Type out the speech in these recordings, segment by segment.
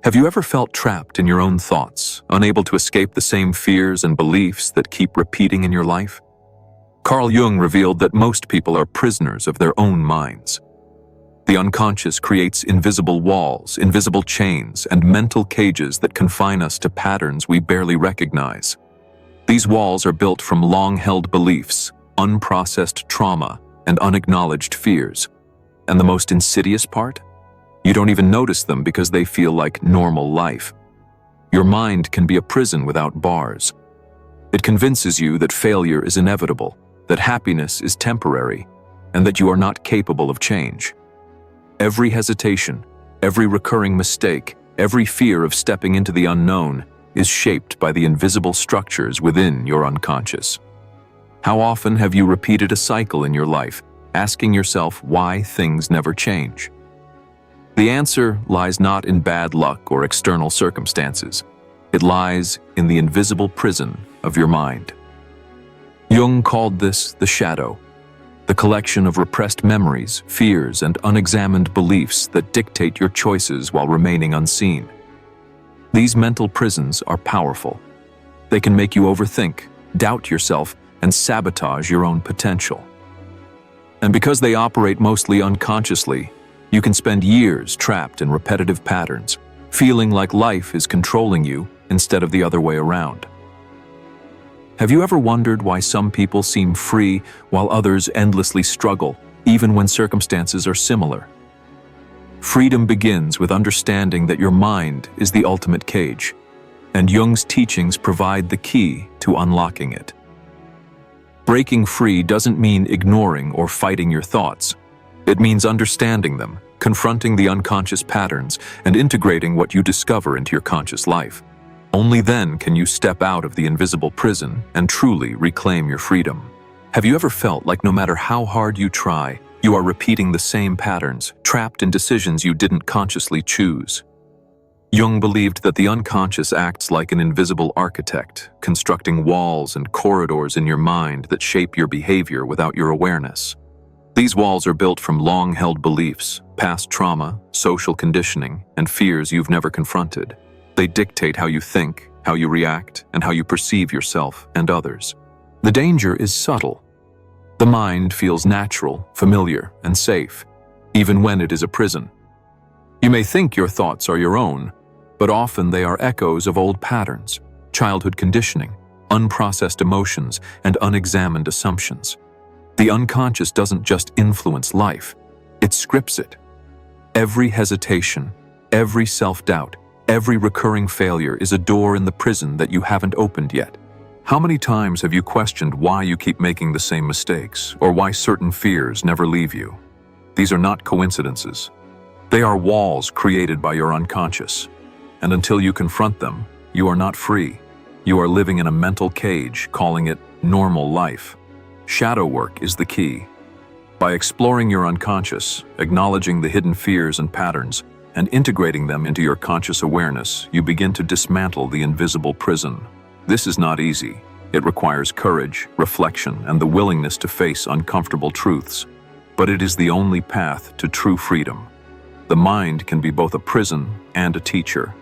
Have you ever felt trapped in your own thoughts, unable to escape the same fears and beliefs that keep repeating in your life? Carl Jung revealed that most people are prisoners of their own minds. The unconscious creates invisible walls, invisible chains, and mental cages that confine us to patterns we barely recognize. These walls are built from long-held beliefs, unprocessed trauma, and unacknowledged fears. And the most insidious part? You don't even notice them because they feel like normal life. Your mind can be a prison without bars. It convinces you that failure is inevitable, that happiness is temporary, and that you are not capable of change. Every hesitation, every recurring mistake, every fear of stepping into the unknown is shaped by the invisible structures within your unconscious. How often have you repeated a cycle in your life, asking yourself why things never change? The answer lies not in bad luck or external circumstances. It lies in the invisible prison of your mind. Jung called this the shadow, the collection of repressed memories, fears, and unexamined beliefs that dictate your choices while remaining unseen. These mental prisons are powerful. They can make you overthink, doubt yourself, and sabotage your own potential. And because they operate mostly unconsciously, you can spend years trapped in repetitive patterns, feeling like life is controlling you instead of the other way around. Have you ever wondered why some people seem free while others endlessly struggle, even when circumstances are similar? Freedom begins with understanding that your mind is the ultimate cage, and Jung's teachings provide the key to unlocking it. Breaking free doesn't mean ignoring or fighting your thoughts. It means understanding them, confronting the unconscious patterns, and integrating what you discover into your conscious life. Only then can you step out of the invisible prison and truly reclaim your freedom. Have you ever felt like no matter how hard you try, you are repeating the same patterns, trapped in decisions you didn't consciously choose? Jung believed that the unconscious acts like an invisible architect, constructing walls and corridors in your mind that shape your behavior without your awareness. These walls are built from long-held beliefs, past trauma, social conditioning, and fears you've never confronted. They dictate how you think, how you react, and how you perceive yourself and others. The danger is subtle. The mind feels natural, familiar, and safe, even when it is a prison. You may think your thoughts are your own, but often they are echoes of old patterns, childhood conditioning, unprocessed emotions, and unexamined assumptions. The unconscious doesn't just influence life, it scripts it. Every hesitation, every self-doubt, every recurring failure is a door in the prison that you haven't opened yet. How many times have you questioned why you keep making the same mistakes, or why certain fears never leave you? These are not coincidences. They are walls created by your unconscious. And until you confront them, you are not free. You are living in a mental cage, calling it normal life. Shadow work is the key. By exploring your unconscious, acknowledging the hidden fears and patterns, and integrating them into your conscious awareness, you begin to dismantle the invisible prison. This is not easy. It requires courage, reflection, and the willingness to face uncomfortable truths. But it is the only path to true freedom. The mind can be both a prison and a teacher.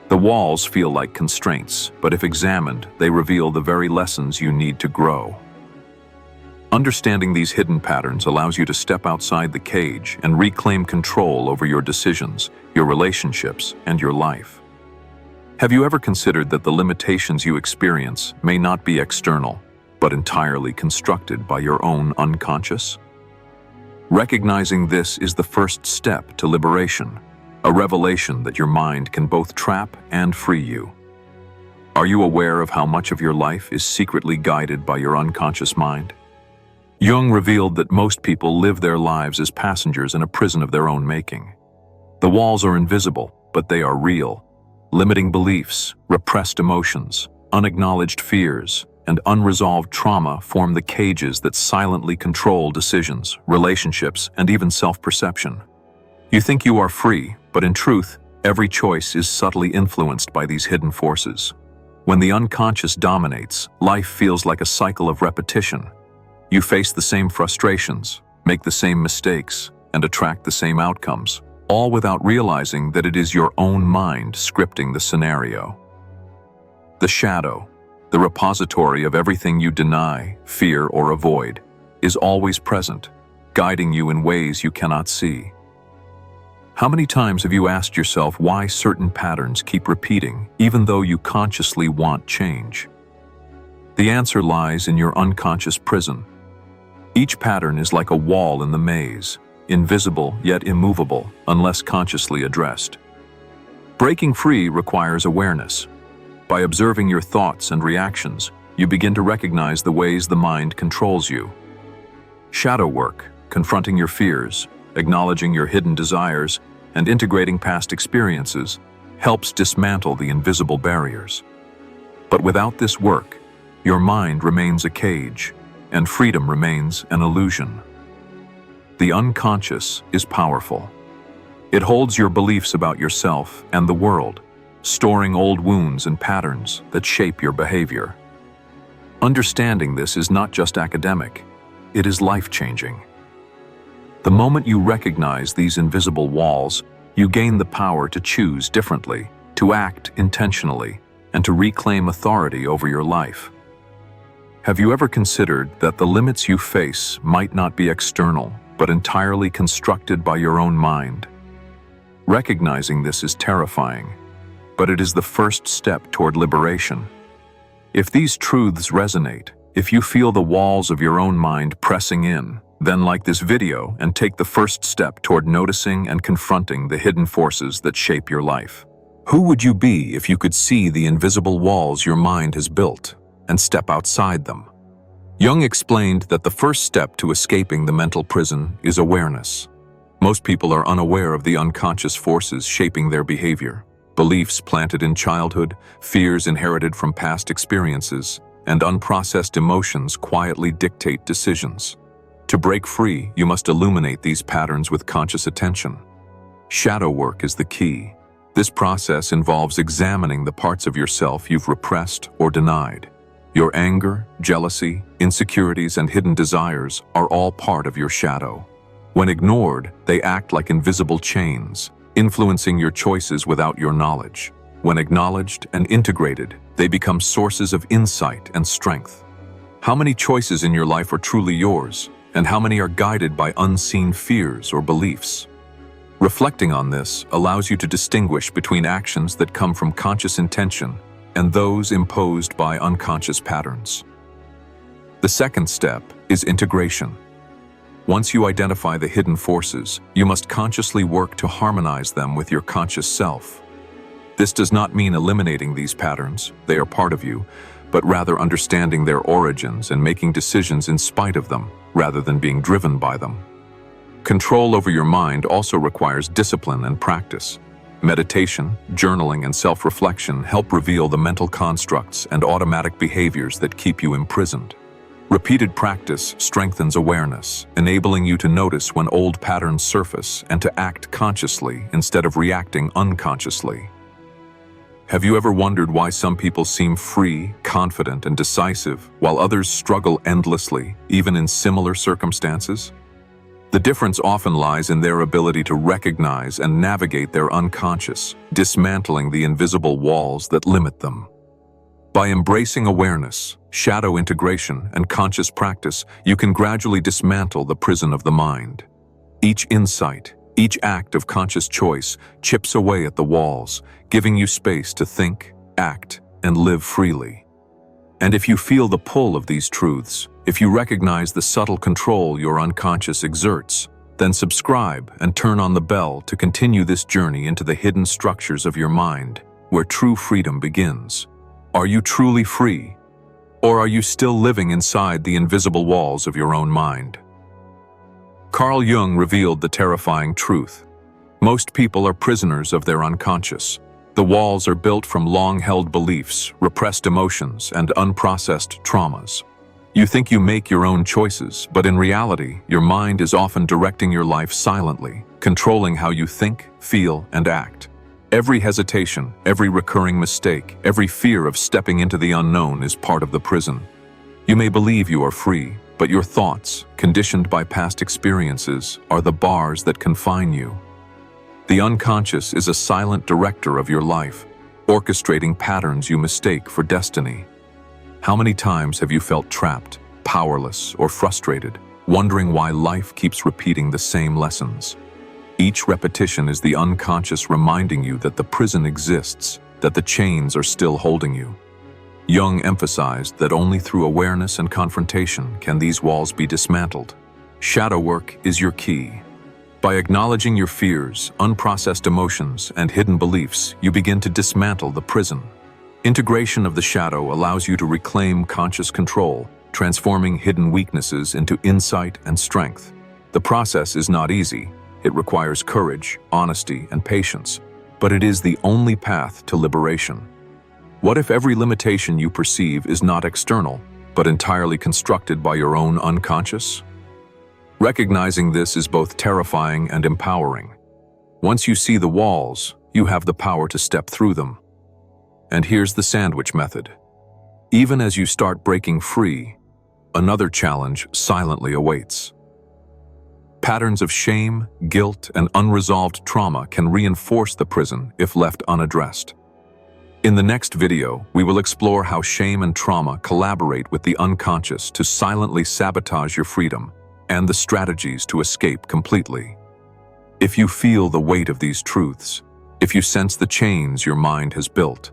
The walls feel like constraints, but if examined, they reveal the very lessons you need to grow. Understanding these hidden patterns allows you to step outside the cage and reclaim control over your decisions, your relationships, and your life. Have you ever considered that the limitations you experience may not be external, but entirely constructed by your own unconscious? Recognizing this is the first step to liberation, a revelation that your mind can both trap and free you. Are you aware of how much of your life is secretly guided by your unconscious mind? Jung revealed that most people live their lives as passengers in a prison of their own making. The walls are invisible, but they are real. Limiting beliefs, repressed emotions, unacknowledged fears, and unresolved trauma form the cages that silently control decisions, relationships, and even self-perception. You think you are free, but in truth, every choice is subtly influenced by these hidden forces. When the unconscious dominates, life feels like a cycle of repetition. You face the same frustrations, make the same mistakes, and attract the same outcomes. all without realizing that it is your own mind scripting the scenario. The shadow, the repository of everything you deny, fear, or avoid, is always present, guiding you in ways you cannot see. How many times have you asked yourself why certain patterns keep repeating, even though you consciously want change? The answer lies in your unconscious prison. Each pattern is like a wall in the maze, invisible yet immovable unless consciously addressed. Breaking free requires awareness. By observing your thoughts and reactions, you begin to recognize the ways the mind controls you. Shadow work, confronting your fears, acknowledging your hidden desires, and integrating past experiences, helps dismantle the invisible barriers. But without this work, your mind remains a cage, and freedom remains an illusion. The unconscious is powerful. It holds your beliefs about yourself and the world, storing old wounds and patterns that shape your behavior. Understanding this is not just academic, it is life-changing. The moment you recognize these invisible walls, you gain the power to choose differently, to act intentionally, and to reclaim authority over your life. Have you ever considered that the limits you face might not be external, but entirely constructed by your own mind? Recognizing this is terrifying, but it is the first step toward liberation. If these truths resonate, if you feel the walls of your own mind pressing in, then like this video and take the first step toward noticing and confronting the hidden forces that shape your life. Who would you be if you could see the invisible walls your mind has built and step outside them? Jung explained that the first step to escaping the mental prison is awareness. Most people are unaware of the unconscious forces shaping their behavior. Beliefs planted in childhood, fears inherited from past experiences, and unprocessed emotions quietly dictate decisions. To break free, you must illuminate these patterns with conscious attention. Shadow work is the key. This process involves examining the parts of yourself you've repressed or denied. Your anger, jealousy, insecurities, and hidden desires are all part of your shadow. When ignored, they act like invisible chains, influencing your choices without your knowledge. When acknowledged and integrated, they become sources of insight and strength. How many choices in your life are truly yours, and how many are guided by unseen fears or beliefs? Reflecting on this allows you to distinguish between actions that come from conscious intention and those imposed by unconscious patterns. The second step is integration. Once you identify the hidden forces, you must consciously work to harmonize them with your conscious self. This does not mean eliminating these patterns, they are part of you, but rather understanding their origins and making decisions in spite of them, rather than being driven by them. Control over your mind also requires discipline and practice. Meditation, journaling, and self-reflection help reveal the mental constructs and automatic behaviors that keep you imprisoned. Repeated practice strengthens awareness, enabling you to notice when old patterns surface and to act consciously instead of reacting unconsciously. Have you ever wondered why some people seem free, confident, and decisive, while others struggle endlessly, even in similar circumstances? The difference often lies in their ability to recognize and navigate their unconscious, dismantling the invisible walls that limit them. By embracing awareness, shadow integration, and conscious practice, you can gradually dismantle the prison of the mind. Each insight, each act of conscious choice chips away at the walls, giving you space to think, act, and live freely. And if you feel the pull of these truths, if you recognize the subtle control your unconscious exerts, then subscribe and turn on the bell to continue this journey into the hidden structures of your mind, where true freedom begins. Are you truly free? Or are you still living inside the invisible walls of your own mind? Carl Jung revealed the terrifying truth. Most people are prisoners of their unconscious. The walls are built from long-held beliefs, repressed emotions, and unprocessed traumas. You think you make your own choices, but in reality, your mind is often directing your life silently, controlling how you think, feel, and act. Every hesitation, every recurring mistake, every fear of stepping into the unknown is part of the prison. You may believe you are free, but your thoughts, conditioned by past experiences, are the bars that confine you. The unconscious is a silent director of your life, orchestrating patterns you mistake for destiny. How many times have you felt trapped, powerless, or frustrated, wondering why life keeps repeating the same lessons? Each repetition is the unconscious reminding you that the prison exists, that the chains are still holding you. Jung emphasized that only through awareness and confrontation can these walls be dismantled. Shadow work is your key. By acknowledging your fears, unprocessed emotions, and hidden beliefs, you begin to dismantle the prison. Integration of the shadow allows you to reclaim conscious control, transforming hidden weaknesses into insight and strength. The process is not easy. It requires courage, honesty, and patience, but it is the only path to liberation. What if every limitation you perceive is not external, but entirely constructed by your own unconscious? Recognizing this is both terrifying and empowering. Once you see the walls, you have the power to step through them. And here's the sandwich method. Even as you start breaking free, another challenge silently awaits. Patterns of shame, guilt, and unresolved trauma can reinforce the prison if left unaddressed. In the next video, we will explore how shame and trauma collaborate with the unconscious to silently sabotage your freedom, and the strategies to escape completely. If you feel the weight of these truths, if you sense the chains your mind has built,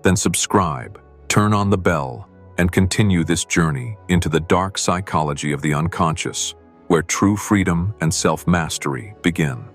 then subscribe, turn on the bell, and continue this journey into the dark psychology of the unconscious, where true freedom and self-mastery begin.